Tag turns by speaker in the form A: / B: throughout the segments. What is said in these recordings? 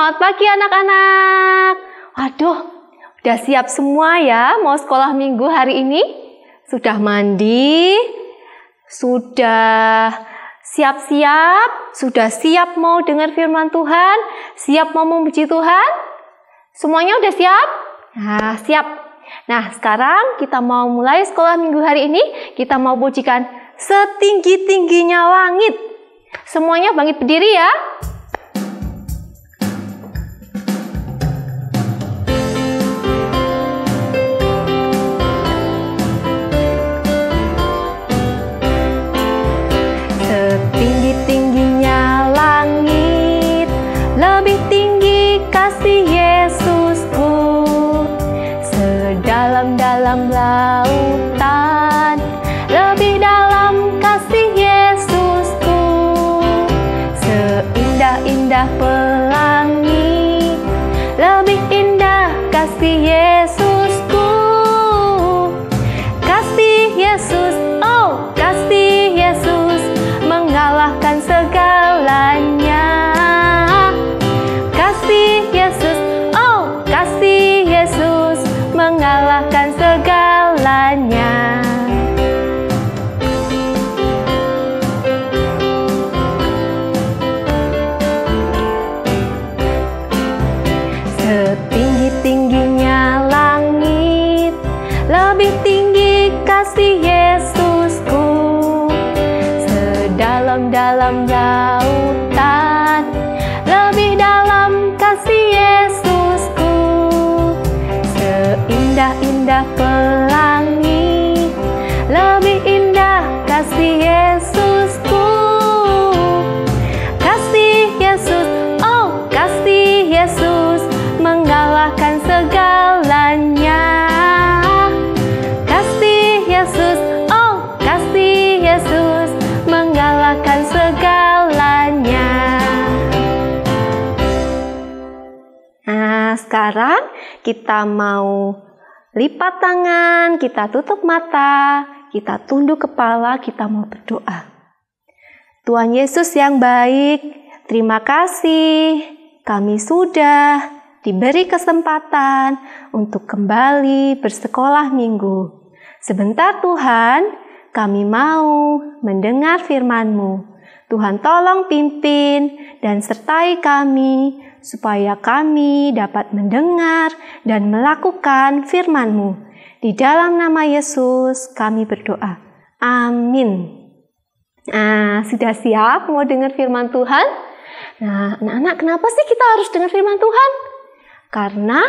A: Selamat pagi anak-anak. Waduh, udah siap semua ya mau sekolah minggu hari ini? Sudah mandi? Sudah siap-siap? Sudah siap mau dengar firman Tuhan? Siap mau memuji Tuhan? Semuanya udah siap? Nah, siap. Nah, sekarang kita mau mulai sekolah minggu hari ini. Kita mau pujikan Setinggi-tingginya Langit. Semuanya bangkit berdiri ya. Setinggi-tingginya langit, lebih tinggi kasih Yesusku. Sedalam-dalam lautan, lebih dalam kasih Yesusku. Seindah-indah pelangi, lebih indah kasih Yesusku. Kasih Yesus, oh kasih Yesus, mengalahkan segalanya. Kasih Yesus, oh kasih Yesus, mengalahkan segalanya. Setinggi-tingginya langit, lebih tinggi kasih Yesusku. Sedalam-dalam lautan, lebih dalam kasih Yesusku. Seindah-indah pelangi, lebih indah kasih Yesusku. Kasih Yesus, oh kasih Yesus, mengalahkan segalanya. Kasih Yesus, oh kasih Yesus, mengalahkan segalanya. Nah, sekarang kita mau lipat tangan, kita tutup mata, kita tunduk kepala, kita mau berdoa. Tuhan Yesus yang baik, terima kasih kami sudah diberi kesempatan untuk kembali bersekolah minggu. Sebentar Tuhan, kami mau mendengar firman-Mu. Tuhan tolong pimpin dan sertai kami, supaya kami dapat mendengar dan melakukan firman-Mu. Di dalam nama Yesus kami berdoa. Amin. Nah, sudah siap mau dengar firman Tuhan? Nah, anak-anak, kenapa sih kita harus dengar firman Tuhan? Karena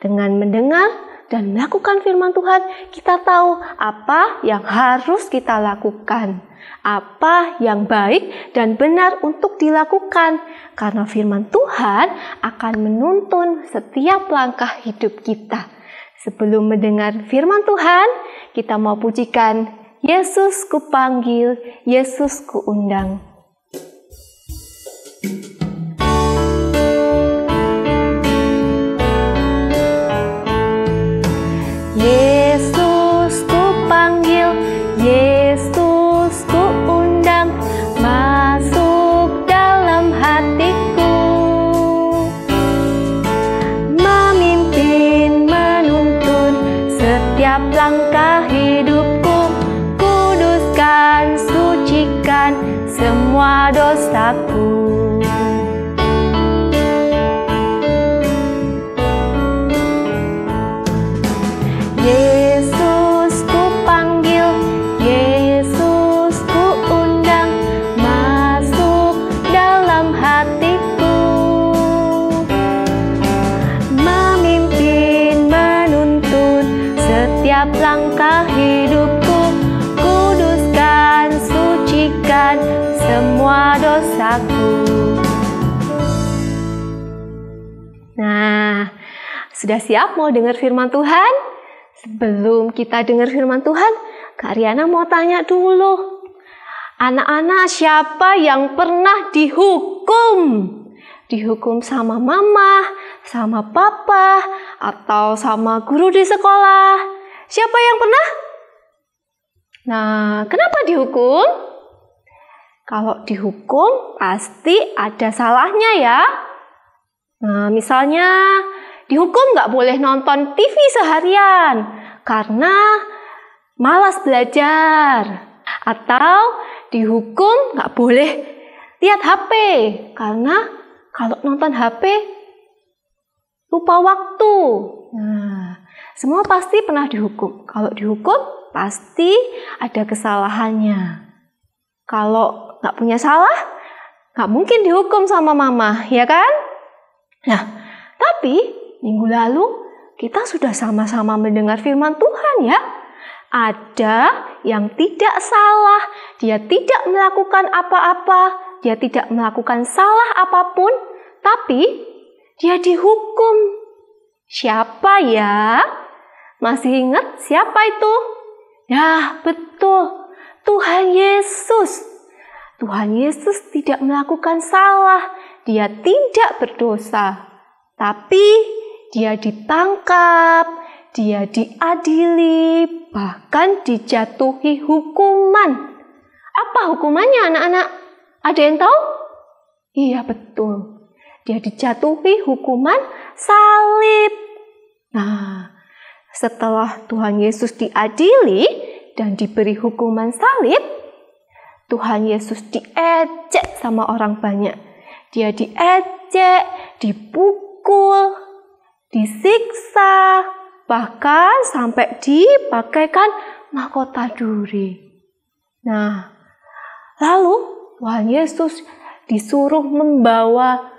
A: dengan mendengar dan melakukan firman Tuhan, kita tahu apa yang harus kita lakukan, apa yang baik dan benar untuk dilakukan. Karena firman Tuhan akan menuntun setiap langkah hidup kita. Sebelum mendengar firman Tuhan, kita mau pujikan Yesus ku panggil, Yesus ku undang. Yesus ku panggil, Yesus ku undang, masuk dalam hatiku. Memimpin, menuntun setiap langkah hidupku. Kuduskan, sucikan semua dosaku. Yesus ku panggil, Yesus ku undang, masuk dalam hatiku. Memimpin, menuntun setiap langkah hidupku. Kuduskan, sucikan semua dosaku. Nah, sudah siap mau dengar firman Tuhan? Sebelum kita dengar firman Tuhan, Kak Riana mau tanya dulu. Anak-anak, siapa yang pernah dihukum? Dihukum sama mama, sama papa, atau sama guru di sekolah? Siapa yang pernah? Nah, kenapa dihukum? Kalau dihukum, pasti ada salahnya ya. Nah, misalnya dihukum nggak boleh nonton TV seharian karena malas belajar. Atau dihukum nggak boleh lihat HP karena kalau nonton HP lupa waktu. Nah, semua pasti pernah dihukum. Kalau dihukum pasti ada kesalahannya. Kalau nggak punya salah, nggak mungkin dihukum sama mama, ya kan? Nah, tapi minggu lalu kita sudah sama-sama mendengar firman Tuhan ya. Ada yang tidak salah, dia tidak melakukan apa-apa, dia tidak melakukan salah apapun, tapi dia dihukum. Siapa ya? Masih ingat siapa itu? Ya, betul. Tuhan Yesus. Tuhan Yesus tidak melakukan salah, dia tidak berdosa. Tapi dia ditangkap, dia diadili, bahkan dijatuhi hukuman. Apa hukumannya anak-anak? Ada yang tahu? Iya betul. Dia dijatuhi hukuman salib. Nah, setelah Tuhan Yesus diadili dan diberi hukuman salib, Tuhan Yesus diejek sama orang banyak. Dia diejek, dipukul, disiksa, bahkan sampai dipakaikan mahkota duri. Nah, lalu Tuhan Yesus disuruh membawa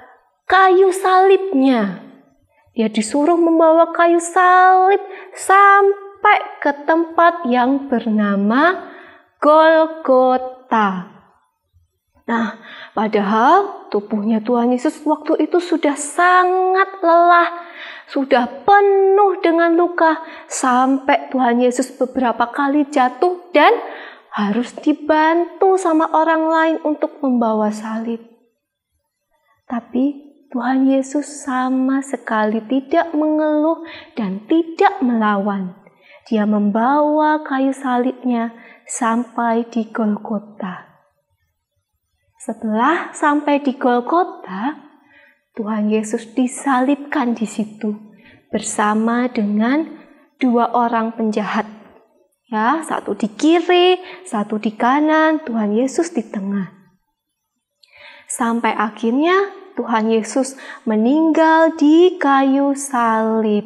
A: kayu salibnya. Dia disuruh membawa kayu salib sampai ke tempat yang bernama Golgota. Nah, padahal tubuhnya Tuhan Yesus waktu itu sudah sangat lelah, sudah penuh dengan luka, sampai Tuhan Yesus beberapa kali jatuh dan harus dibantu sama orang lain untuk membawa salib. Tapi Tuhan Yesus sama sekali tidak mengeluh dan tidak melawan. Dia membawa kayu salibnya sampai di Golgota. Setelah sampai di Golgota, Tuhan Yesus disalibkan di situ bersama dengan 2 orang penjahat. Ya, satu di kiri, satu di kanan, Tuhan Yesus di tengah. Sampai akhirnya Tuhan Yesus meninggal di kayu salib.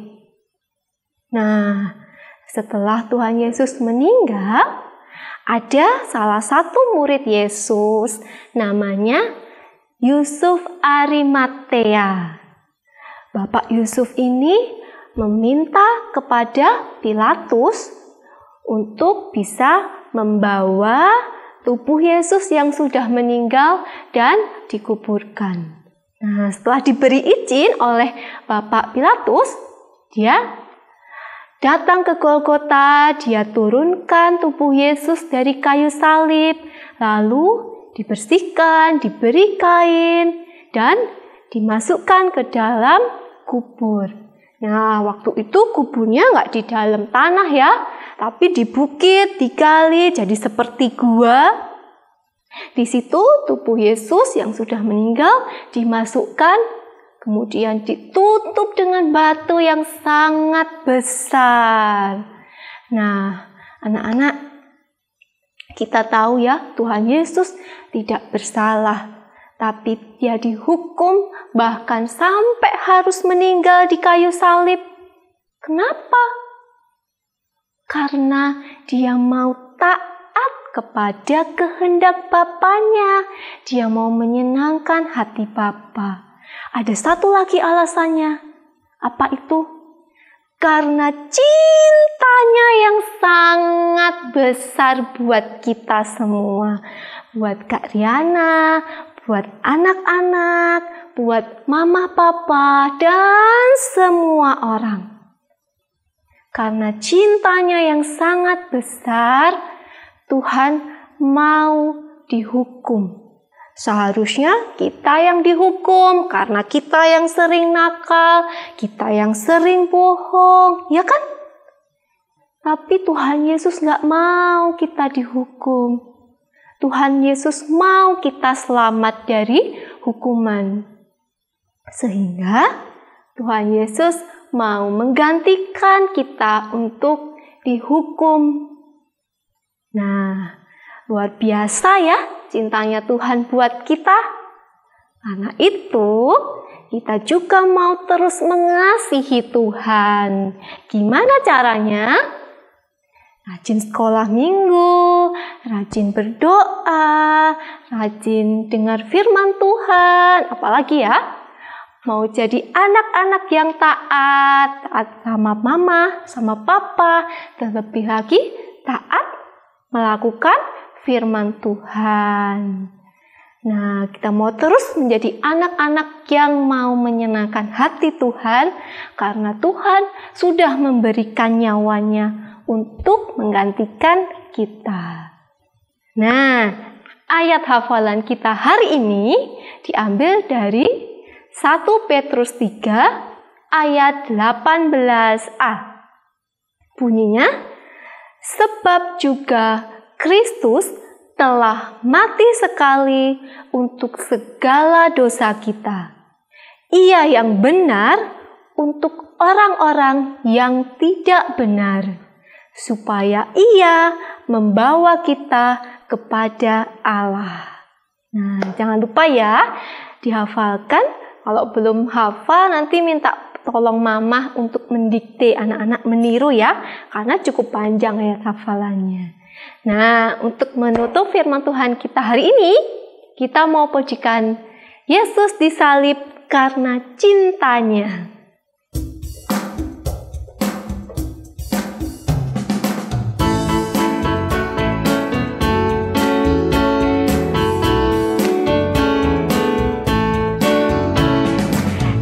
A: Nah, setelah Tuhan Yesus meninggal, ada salah satu murid Yesus, namanya Yusuf Arimatea. Bapak Yusuf ini meminta kepada Pilatus untuk bisa membawa tubuh Yesus yang sudah meninggal dan dikuburkan. Nah, setelah diberi izin oleh Bapak Pilatus, dia datang ke Golgota, dia turunkan tubuh Yesus dari kayu salib, lalu dibersihkan, diberi kain, dan dimasukkan ke dalam kubur. Nah, waktu itu kuburnya nggak di dalam tanah ya, tapi di bukit, digali, jadi seperti gua. Di situ tubuh Yesus yang sudah meninggal dimasukkan, kemudian ditutup dengan batu yang sangat besar. Nah, anak-anak, kita tahu ya, Tuhan Yesus tidak bersalah, tapi dia dihukum bahkan sampai harus meninggal di kayu salib. Kenapa? Karena dia mau taat kepada kehendak Bapanya. Dia mau menyenangkan hati Bapa. Ada satu lagi alasannya. Apa itu? Karena cintanya yang sangat besar buat kita semua. Buat Kak Riana, buat anak-anak, buat mama papa, dan semua orang. Karena cintanya yang sangat besar, Tuhan mau dihukum. Seharusnya kita yang dihukum karena kita yang sering nakal, kita yang sering bohong, ya kan? Tapi Tuhan Yesus gak mau kita dihukum. Tuhan Yesus mau kita selamat dari hukuman. Sehingga Tuhan Yesus mau menggantikan kita untuk dihukum. Nah, luar biasa ya cintanya Tuhan buat kita. Karena itu, kita juga mau terus mengasihi Tuhan. Gimana caranya? Rajin sekolah minggu, rajin berdoa, rajin dengar firman Tuhan. Apalagi ya? Mau jadi anak-anak yang taat sama mama, sama papa, terlebih lagi taat melakukan firman Tuhan. Nah, kita mau terus menjadi anak-anak yang mau menyenangkan hati Tuhan, karena Tuhan sudah memberikan nyawanya untuk menggantikan kita. Nah, ayat hafalan kita hari ini diambil dari 1 Petrus 3 ayat 18a. Bunyinya, sebab juga Kristus telah mati sekali untuk segala dosa kita. Ia yang benar untuk orang-orang yang tidak benar, supaya ia membawa kita kepada Allah. Nah, jangan lupa ya, dihafalkan. Kalau belum hafal, nanti minta tolong mama untuk mendikte anak-anak meniru ya, karena cukup panjang ayat hafalannya. Nah, untuk menutup firman Tuhan kita hari ini, kita mau pujikan Yesus disalib karena cintanya.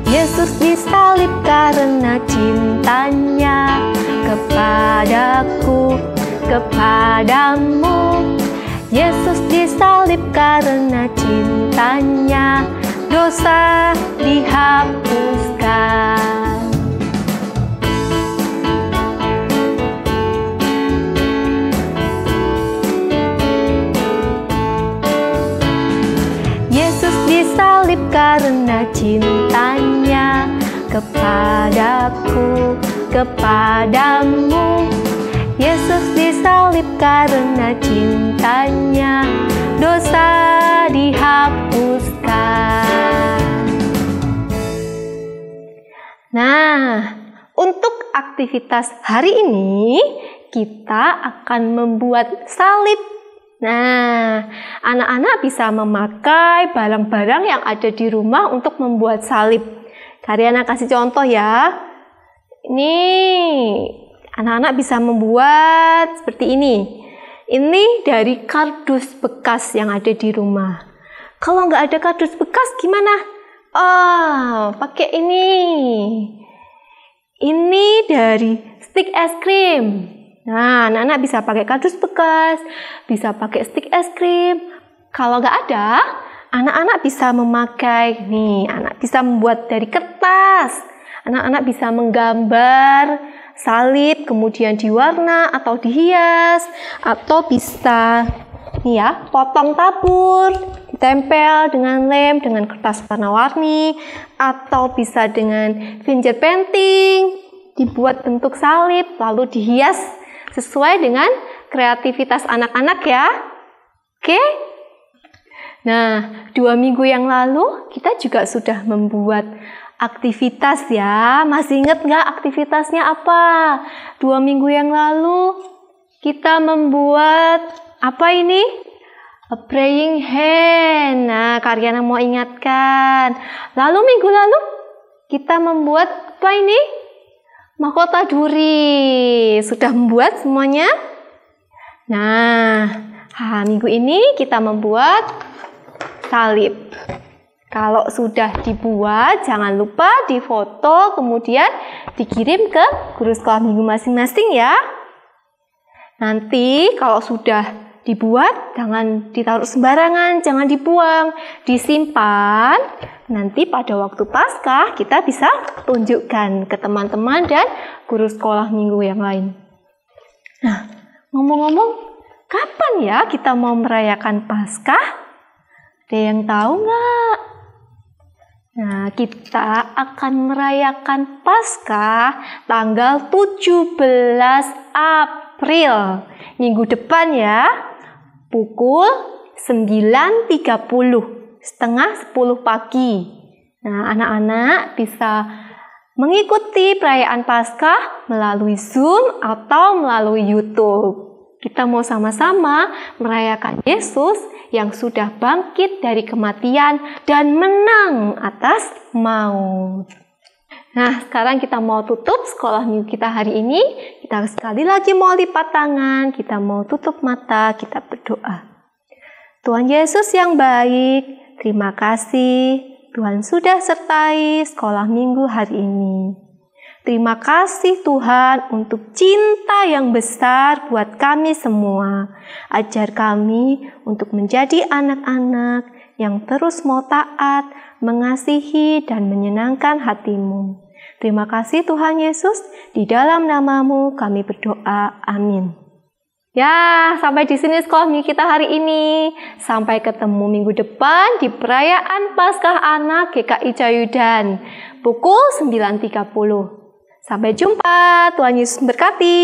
A: Yesus disalib karena cintanya kepadaku, kepadamu. Yesus disalib karena cintanya, dosa dihapuskan. Yesus disalib karena cintanya kepadaku, kepadamu. Yesus disalib karena cintanya, dosa dihapuskan. Nah, untuk aktivitas hari ini kita akan membuat salib. Nah, anak-anak bisa memakai barang-barang yang ada di rumah untuk membuat salib. Karyana kasih contoh ya. Ini anak-anak bisa membuat seperti ini. Ini dari kardus bekas yang ada di rumah. Kalau nggak ada kardus bekas gimana? Pakai ini. Ini dari stik es krim. Nah, anak-anak bisa pakai kardus bekas, bisa pakai stik es krim. Kalau nggak ada, anak-anak bisa memakai nih. Anak bisa membuat dari kertas. Anak-anak bisa menggambar salib, kemudian diwarna atau dihias, atau bisa nih ya, potong tabur, ditempel dengan lem, dengan kertas warna-warni, atau bisa dengan finger painting, dibuat bentuk salib, lalu dihias sesuai dengan kreativitas anak-anak ya. Oke? Nah, 2 minggu yang lalu kita juga sudah membuat aktivitas ya. Masih ingat nggak aktivitasnya apa? 2 minggu yang lalu kita membuat apa ini? A praying hand. Nah, Karyana mau ingatkan. Lalu minggu lalu kita membuat apa ini? Mahkota duri. Sudah membuat semuanya? Nah, minggu ini kita membuat salib. Kalau sudah dibuat, jangan lupa difoto, kemudian dikirim ke guru sekolah minggu masing-masing ya. Nanti kalau sudah dibuat, jangan ditaruh sembarangan, jangan dibuang, disimpan. Nanti pada waktu Paskah kita bisa tunjukkan ke teman-teman dan guru sekolah minggu yang lain. Nah, ngomong-ngomong, kapan ya kita mau merayakan Paskah? Ada yang tahu nggak? Nah, kita akan merayakan Paskah tanggal 17 April. Minggu depan ya, pukul 9.30, setengah 10 pagi. Nah, anak-anak bisa mengikuti perayaan Paskah melalui Zoom atau melalui YouTube. Kita mau sama-sama merayakan Yesus yang sudah bangkit dari kematian dan menang atas maut. Nah, sekarang kita mau tutup sekolah minggu kita hari ini. Kita sekali lagi mau lipat tangan, kita mau tutup mata, kita berdoa. Tuhan Yesus yang baik, terima kasih Tuhan sudah sertai sekolah minggu hari ini. Terima kasih Tuhan untuk cinta yang besar buat kami semua. Ajar kami untuk menjadi anak-anak yang terus mau taat, mengasihi, dan menyenangkan hati-Mu. Terima kasih Tuhan Yesus, di dalam nama-Mu kami berdoa. Amin. Ya, sampai di sini sekolah minggu kita hari ini. Sampai ketemu minggu depan di perayaan Paskah Anak GKI Cayudan, pukul 9.30. Sampai jumpa, Tuhan Yesus memberkati.